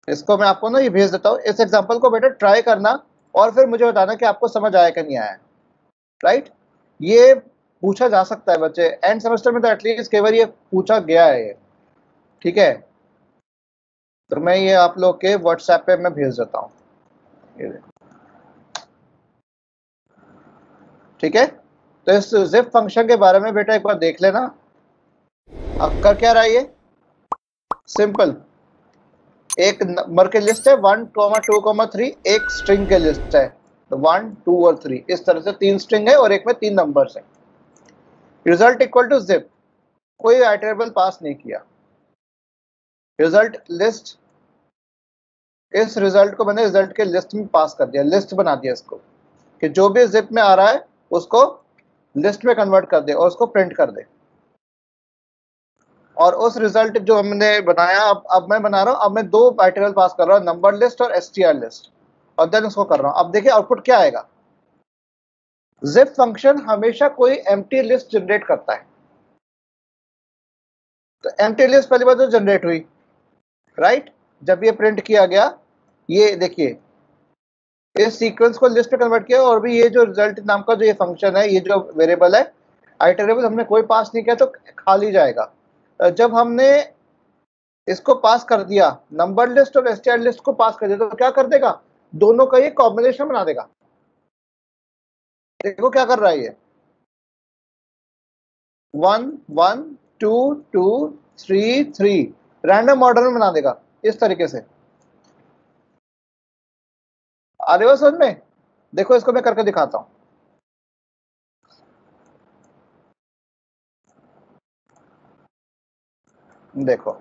इसको मैं आपको ना ये भेज देता हूँ, इस एग्जांपल को बेटा ट्राई करना और फिर मुझे बताना कि आपको समझ आया कि नहीं आया। राइट, ये पूछा जा सकता है बच्चे, एंड सेमेस्टर में तो एटलीस्ट कई बार ये पूछा गया है ये। ठीक है, तो मैं ये आप लोग के व्हाट्सएप पे मैं भेज देता हूँ, ये देखो। ठीक है, तो इस जिप फंक्शन के बारे में बेटा एक बार देख लेना। अब कर क्या रहा है ये, सिंपल एक नंबर की लिस्ट है 1, 2, 3, एक स्ट्रिंग के लिस्ट है, तो 1, 2 और 3, इस तरह से 3 स्ट्रिंग है और एक में 3 नंबर्स है। रिजल्ट इक्वल टू जिप, कोई आइटरेबल पास नहीं किया। रिजल्ट लिस्ट, इस रिजल्ट को मैंने रिजल्ट के लिस्ट में पास कर दिया, लिस्ट बना दिया इसको, कि जो भी जिप में आ रहा है उसको लिस्ट में कन्वर्ट कर दे और उसको प्रिंट कर दे। और उस रिजल्ट जो हमने बनाया, अब मैं बना रहा हूं, अब मैं 2 आइटरेबल पास कर रहा हूं, नंबर लिस्ट और str लिस्ट, और देन उसको कर रहा हूं। अब देखिए आउटपुट क्या आएगा। जिप फंक्शन हमेशा कोई एम्प्टी लिस्ट जनरेट करता है। तो एम्प्टी लिस्ट पहली बार तो जनरेट हुई, राइट। जब ये प्रिंट किया गया, ये देखिए इस सीक्वेंस को लिस्ट में कन्वर्ट किया, और भी ये जो रिजल्ट नाम का जो ये फंक्शन है, ये जो वेरिएबल है आइटरेबल, हमने कोई पास नहीं किया तो खाली जाएगा। जब हमने इसको पास कर दिया, नंबर लिस्ट और str लिस्ट को पास कर दिया, तो क्या कर देगा, दोनों का ये कॉम्बिनेशन बना देगा। देखो क्या कर रहा है ये, 1 1 2 2 3 3 रैंडम ऑर्डर में बना देगा इस तरीके से। आ रही हो समझ में? देखो इसको मैं करके दिखाता हूं। देखो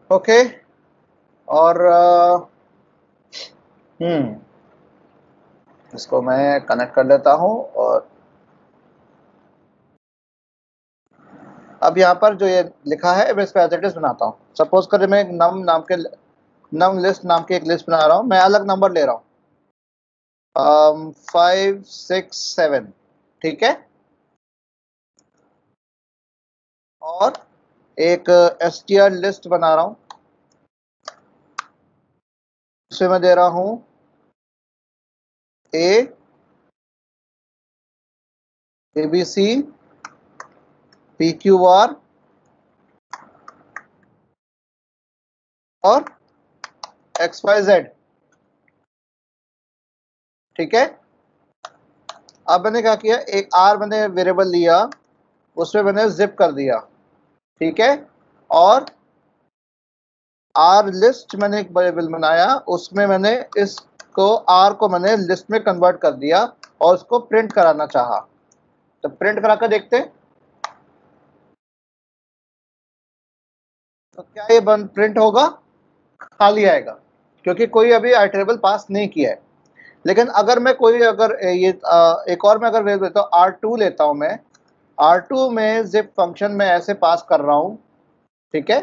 ओके, और इसको मैं कनेक्ट कर लेता हूं, और अब यहाँ पर जो ये लिखा है मैं इस पे एज इट इज बनाता हूँ। सपोज करें मैं एक नम लिस्ट नाम की एक लिस्ट बना रहा हूँ, मैं अलग नंबर ले रहा हूँ 5 6 7, ठीक है, और एक str लिस्ट बना रहा हूँ, इसमें मैं दे रहा हूँ a abc pqr और xyz, ठीक है। अब मैंने क्या किया, एक r मैंने वेरिएबल लिया, उसमें मैंने जिप कर दिया, ठीक है, और r लिस्ट मैंने एक वेरिएबल बनाया, उसमें मैंने इसको r को मैंने लिस्ट में कन्वर्ट कर दिया और उसको प्रिंट कराना चाहा, तो प्रिंट करा कर देखते हैं तो क्या ये प्रिंट होगा, खाली आएगा, क्योंकि कोई अभी आइटरेबल पास नहीं किया है। लेकिन अगर मैं कोई अगर ये एक और मैं अगर वेरिएबल लेता हूँ r2 लेता हूँ, मैं r2 में जिप फंक्शन में ऐसे पास कर रहा हूँ, ठीक है,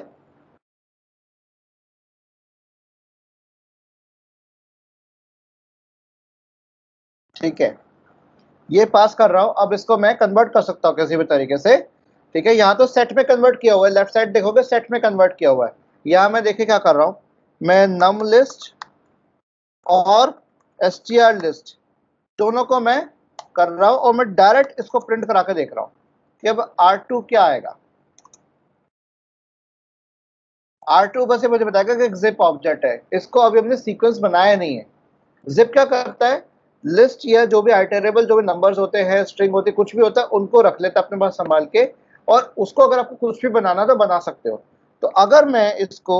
ठीक है, ये पास कर रहा हूं। अब इसको मैं कन्वर्ट कर सकता हूं किसी भी तरीके से, ठीक है। यहाँ तो सेट में कन्वर्ट किया हुआ है, लेफ्ट साइड देखोगे सेट में कन्वर्ट किया हुआ है। यहाँ मैं देखिए क्या कर रहा हूं, मैं नम लिस्ट और str लिस्ट दोनों को मैं कर रहा हूं, और मैं डायरेक्ट इसको प्रिंट करा के देख रहा हूं कि अब r2 क्या आएगा। r2 बस ये मुझे बताएगा कि एक जिप ऑब्जेक्ट है, इसको अभी हमने सीक्वेंस बनाया नहीं है। जिप क्या करता है, लिस्ट या जो भी आइटरेबल जो भी नंबर्स होते हैं, स्ट्रिंग होती है, कुछ भी होता है, उनको रख लेता है अपने पास संभाल के, और उसको अगर आपको कुछ भी बनाना तो बना सकते हो। तो अगर मैं इसको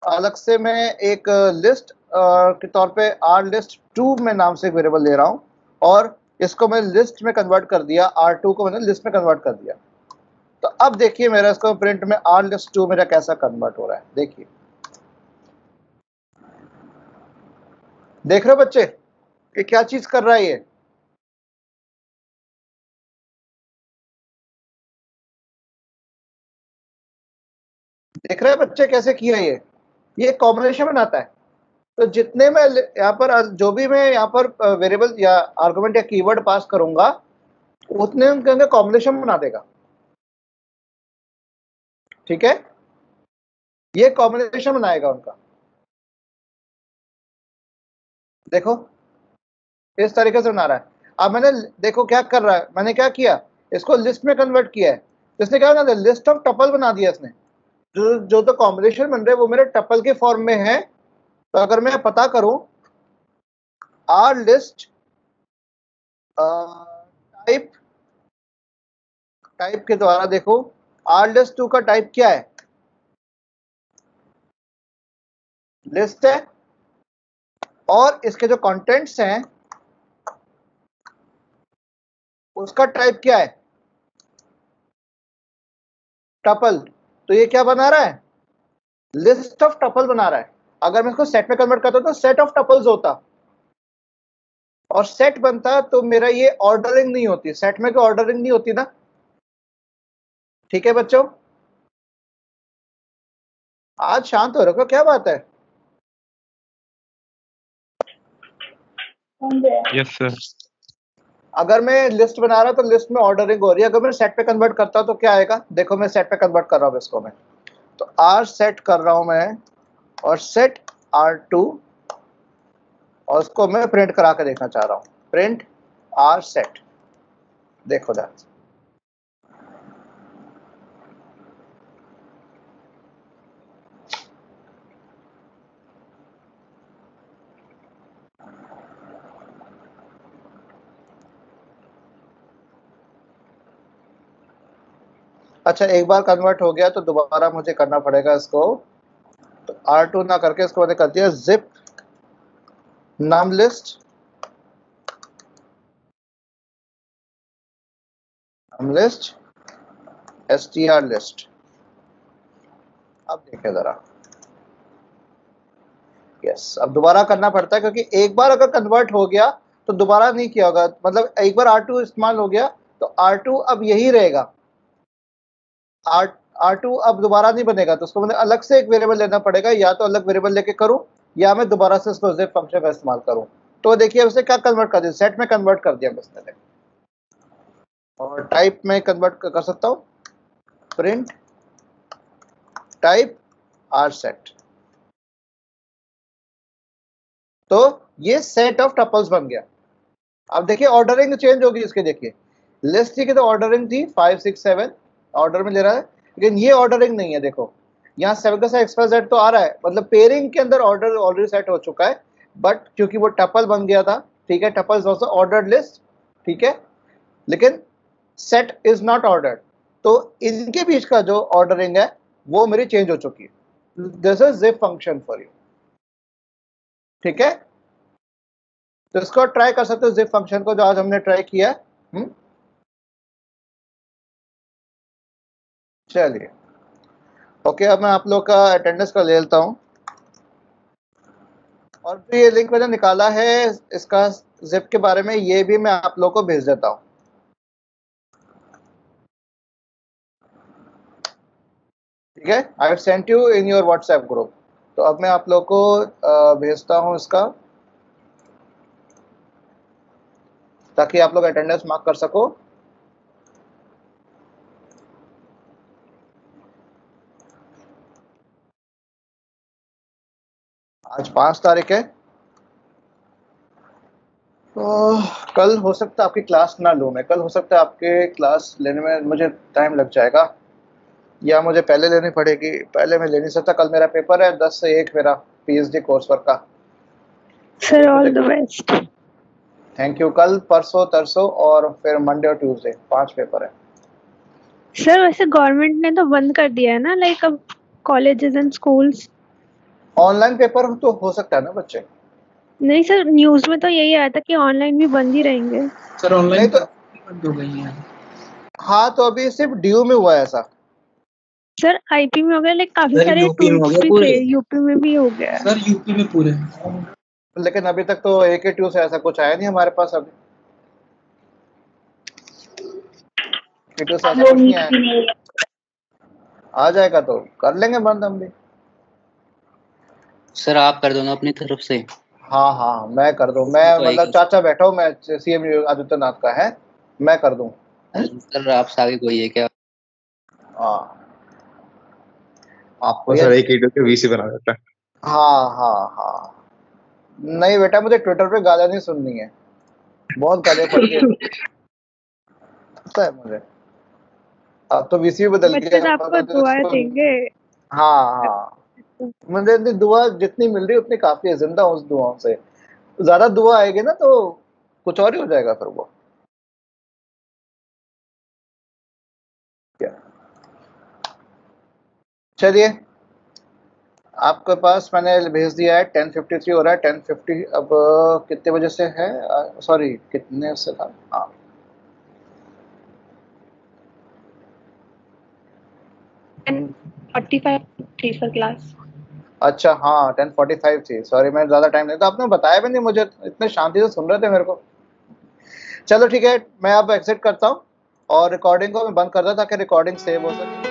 अलग से मैं एक लिस्ट के तौर पे r-list2 में नाम से एक वेरिएबल ले रहा हूं, और इसको मैं लिस्ट में कन्वर्ट कर दिया, r2 को मैंने लिस्ट में कन्वर्ट कर दिया, तो अब देखिए मेरा इसको प्रिंट में r-list2 मेरा कैसा कन्वर्ट हो रहा है। देखिए, देख रहे हो बच्चे कि क्या चीज कर रहा है ये, देख रहे हैं बच्चे कैसे किया ये कॉम्बिनेशन बनाता है। तो जितने मैं यहाँ पर जो भी मैं यहाँ पर वेरिएबल या आर्गुमेंट या कीवर्ड पास करूंगा, उतने उनके अंदर कॉम्बिनेशन बना देगा, ठीक है, ये कॉम्बिनेशन बनाएगा उनका। देखो इस तरीके से बना रहा है। अब मैंने देखो क्या कर रहा है, मैंने क्या किया, इसको लिस्ट में कन्वर्ट किया है, इसने क्या बना दिया, लिस्ट ऑफ टपल बना दिया इसने। जो तो कॉम्बिनेशन बन रहे हैं वो मेरे टपल के फॉर्म में है। तो अगर मैं पता करूं आर लिस्ट टाइप के द्वारा, देखो r-2 का टाइप क्या है, लिस्ट है, और इसके जो कंटेंट्स हैं उसका टाइप क्या है, टपल। तो ये क्या बना रहा है, लिस्ट ऑफ टपल बना रहा है। अगर मैं इसको सेट में कन्वर्ट करता तो सेट ऑफ टपल्स होता, और सेट बनता तो मेरा ये ऑर्डरिंग नहीं होती, सेट में कोई ऑर्डरिंग नहीं होती ना। ठीक है बच्चों, आज शांत हो रखो, क्या बात है? Yes sir. अगर मैं लिस्ट बना रहा हूं तो लिस्ट में ऑर्डरिंग हो रही है, अगर मैं सेट पे कन्वर्ट करता हूं तो क्या आएगा? देखो मैं सेट पे कन्वर्ट कर रहा हूं इसको मैं, तो आर सेट कर रहा हूं मैं, और सेट R2, और उसको मैं प्रिंट करा के देखना चाह रहा हूं, प्रिंट आर सेट। देखो दैट, अच्छा एक बार कन्वर्ट हो गया तो दोबारा मुझे करना पड़ेगा इसको, तो R2 ना करके इसको मैंने कर दिया जिप नम लिस्ट, str लिस्ट। अब देखें जरा, यस अब दोबारा करना पड़ता है, क्योंकि एक बार अगर कन्वर्ट हो गया तो दोबारा नहीं किया होगा, मतलब एक बार R2 इस्तेमाल हो गया तो R2 अब यही रहेगा, R2 अब दोबारा नहीं बनेगा, तो उसको मैंने अलग से एक वेरिएबल लेना पड़ेगा, या तो अलग वेरिएबल लेके करूं या मैं दोबारा से इसको zip फंक्शन का इस्तेमाल करूं। तो देखिए उसने क्या कन्वर्ट कर दिया, सेट में कन्वर्ट कर दिया बस मैंने, और टाइप में कन्वर्ट कर सकता हूं, प्रिंट टाइप आर सेट। तो ये सेट ऑफ टपल्स बन गया। अब देखिए ऑर्डरिंग चेंज होगी इसके, देखिए लिस्ट थी कि तो ऑर्डरिंग थी 5 6 7 ऑर्डर में ले रहा है, लेकिन ये ऑर्डरिंग नहीं है। देखो यहाँ 7 का XYZ तो आ रहा है, मतलब पेयरिंग के अंदर ऑर्डर ऑलरेडी सेट हो चुका है, बट क्योंकि वो टपल बन गया था, ठीक है, टपल्स आल्सो ऑर्डर्ड लिस्ट, ठीक है, लेकिन सेट इज नॉट ऑर्डर्ड, तो इनके बीच का जो ऑर्डरिंग है वो मेरी चेंज हो चुकी है। This is zip function for you, ठीक है, तो इसको ट्राई कर सकते हो जिप फंक्शन को, जो आज हमने ट्राई किया है। चलिए ओके, अब मैं आप लोग का अटेंडेंस का ले लेता हूँ, और जो ये लिंक मैंने निकाला है इसका जिप के बारे में, ये भी मैं आप लोग को भेज देता हूँ, ठीक है, I have sent you in your WhatsApp group. तो अब मैं आप लोग को भेजता हूँ इसका, ताकि आप लोग अटेंडेंस मार्क कर सको। आज 5 तारीख है, तो कल हो सकता है आपकी क्लास ना लूँ मैं, कल हो सकता है आपके क्लास लेने में मुझे टाइम लग जाएगा, या मुझे पहले लेनी पड़ेगी, पहले मैं ले नहीं सकता, कल मेरा पेपर है 10 से 1 मेरा PhD कोर्स वर्क का। Sir all the best. Thank you. कल परसों तरसों और फिर मंडे और ट्यूसडे 5 पेपर है। सर वैसे गवर्नमेंट ने तो बंद कर दिया है ना, लाइक अब colleges and schools. Online paper तो हो सकता है ना बच्चे? नहीं सर, न्यूज में तो यही आया था कि ऑनलाइन भी बंद ही रहेंगे। सर ऑनलाइन नहीं तो बंद हो गई है। हाँ, तो अभी सिर्फ DU में हुआ है ऐसा। सर IP में हो गया, लाइक काफी सर सारे यूपी में हो टूल्स गया भी पूरे। थे, यूपी में भी हो गया। सर यूपी में पूरे। लेकिन अभी तक तो AK2 से ऐसा कुछ आया नहीं हमारे पास, अभी AK2 से ऐसा कुछ नहीं आया। आ जाएगा तो कर लेंगे बंद हम भी। सर आप कर दो ना अपनी तरफ से। हाँ हाँ मैं कर दूं, मैं तो मतलब आएगा। चाचा बैठा हूँ, मैं CM आदित्यनाथ का है, मैं कर दूं। सर आपसे आगे कोई है क्या? हाँ आपको भैया, सर AK2 के VC बना देता है। हाँ हाँ हाँ, नहीं बेटा मुझे ट्विटर पे गालियां नहीं सुननी है, बहुत गालियां पड़ती है, पता है मुझे। अब तो VC भी बदल बच्चे गया, तो आपको मतलब दुआ इसको, देंगे। हाँ हाँ, मुझे इतनी दुआ जितनी मिल रही है उतनी काफी है, जिंदा हूँ उस दुआओं से, ज्यादा दुआ आएगी ना तो कुछ और ही हो जाएगा फिर वो। क्या चलिए, आपके पास मैंने भेज दिया है, 10:53 हो रहा है, 10:50 अब कितने बजे से है, सॉरी कितने से था, हाँ 45 थी सर क्लास। अच्छा हाँ 10:45 थी, सॉरी मैं ज़्यादा टाइम नहीं था, आपने बताया भी नहीं मुझे, इतने शांति से सुन रहे थे मेरे को। चलो ठीक है, मैं अब एग्जिट करता हूँ और रिकॉर्डिंग को मैं बंद कर दूँ ताकि रिकॉर्डिंग सेव हो सके।